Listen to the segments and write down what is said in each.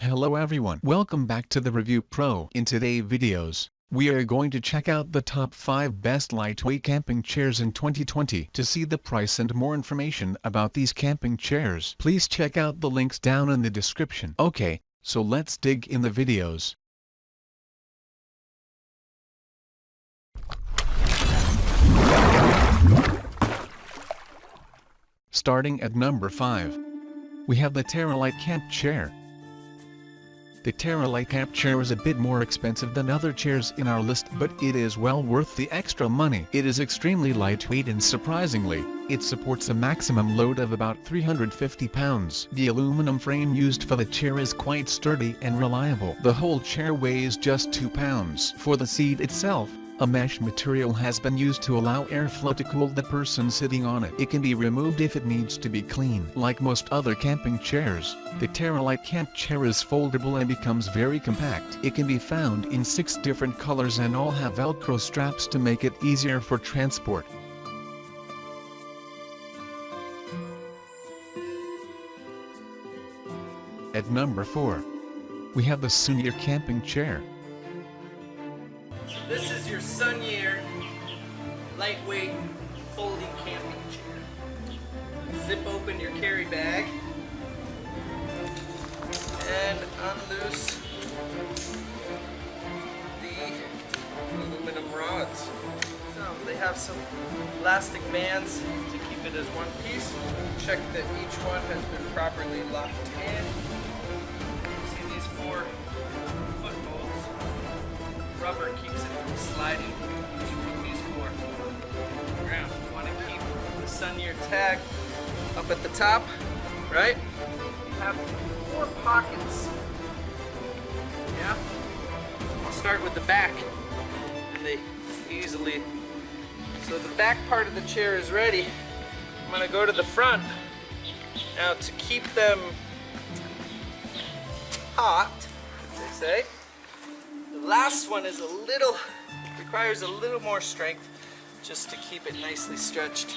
Hello everyone, welcome back to the Review Pro. In today's videos, we are going to check out the top 5 best lightweight camping chairs in 2020. To see the price and more information about these camping chairs, please check out the links down in the description. Okay, so let's dig in the videos. Starting at number 5, we have the Terralite camp chair. The Terralite camp chair is a bit more expensive than other chairs in our list, but it is well worth the extra money. It is extremely lightweight and surprisingly, it supports a maximum load of about 350 pounds. The aluminum frame used for the chair is quite sturdy and reliable. The whole chair weighs just 2 pounds. For the seat itself, a mesh material has been used to allow airflow to cool the person sitting on it. It can be removed if it needs to be cleaned. Like most other camping chairs, the Terralite camp chair is foldable and becomes very compact. It can be found in 6 different colors and all have Velcro straps to make it easier for transport. At number 4, we have the Sunyear camping chair. This is your Sunyear lightweight folding camping chair. Zip open your carry bag and unloose the aluminum rods. So they have some elastic bands to keep it as one piece. Check that each one has been properly locked in. See these 4 foot bolts? Rubber keeps it from sliding. You put these 4 on the ground. You want to keep the Sunyear tag up at the top, right? You have 4 pockets. Yeah? I'll start with the back. And they easily. So the back part of the chair is ready. I'm going to go to the front. Now to keep them hot, as they say, the last one is requires a little more strength just to keep it nicely stretched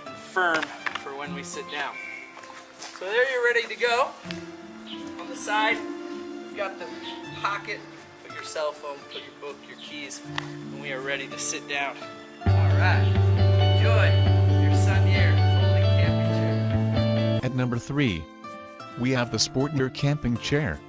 and firm for when we sit down. So there you're ready to go. On the side, you've got the pocket, put your cell phone, put your book, your keys, and we are ready to sit down. Alright, enjoy your Sunyear folding camping chair. At number 3, we have the Sportneer camping chair.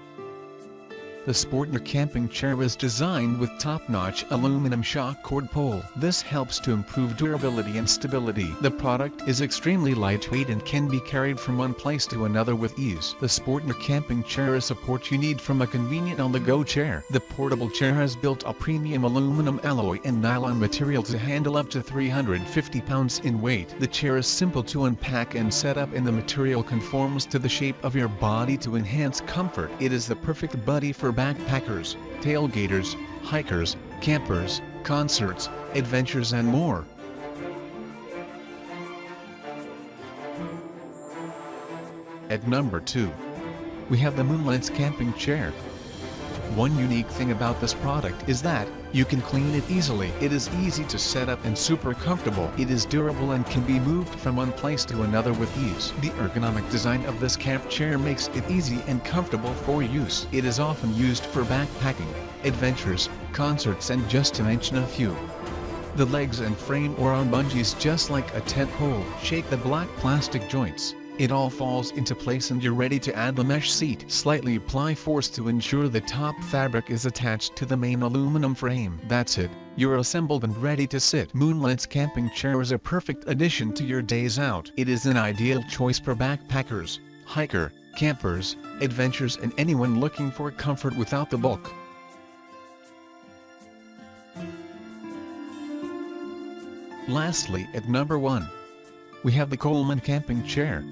The Sportneer camping chair is designed with top-notch aluminum shock cord pole. This helps to improve durability and stability. The product is extremely lightweight and can be carried from one place to another with ease. The Sportneer camping chair is support you need from a convenient on-the-go chair. The portable chair has built a premium aluminum alloy and nylon material to handle up to 350 pounds in weight. The chair is simple to unpack and set up, and the material conforms to the shape of your body to enhance comfort. It is the perfect buddy for backpackers, tailgaters, hikers, campers, concerts, adventures and more. At number 2, we have the LENCE camping chair. One unique thing about this product is that you can clean it easily. It is easy to set up and super comfortable. It is durable and can be moved from one place to another with ease. The ergonomic design of this camp chair makes it easy and comfortable for use. It is often used for backpacking, adventures, concerts, and just to mention a few. The legs and frame are on bungees just like a tent pole. Shake the black plastic joints. It all falls into place and you're ready to add the mesh seat. Slightly apply force to ensure the top fabric is attached to the main aluminum frame. That's it, you're assembled and ready to sit. LENCE camping chair is a perfect addition to your days out. It is an ideal choice for backpackers, hiker, campers, adventures, and anyone looking for comfort without the bulk. Lastly, at number 1, we have the Coleman camping chair.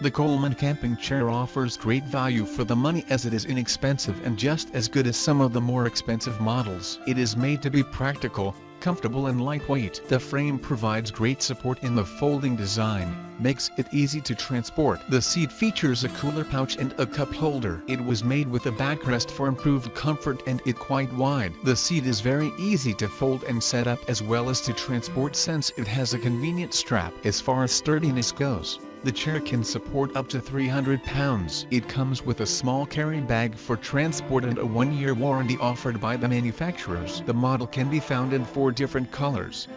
The Coleman camping chair offers great value for the money as it is inexpensive and just as good as some of the more expensive models. It is made to be practical, comfortable and lightweight. The frame provides great support in the folding design, makes it easy to transport. The seat features a cooler pouch and a cup holder. It was made with a backrest for improved comfort and it quite wide. The seat is very easy to fold and set up as well as to transport since it has a convenient strap. As far as sturdiness goes, The chair can support up to 300 pounds. It comes with a small carry bag for transport and a 1-year warranty offered by the manufacturers. The model can be found in 4 different colors.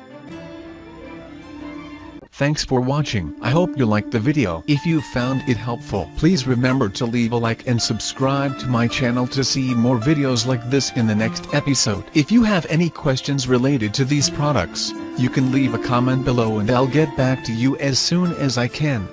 Thanks for watching. I hope you liked the video. If you found it helpful, please remember to leave a like and subscribe to my channel to see more videos like this in the next episode. If you have any questions related to these products, you can leave a comment below and I'll get back to you as soon as I can.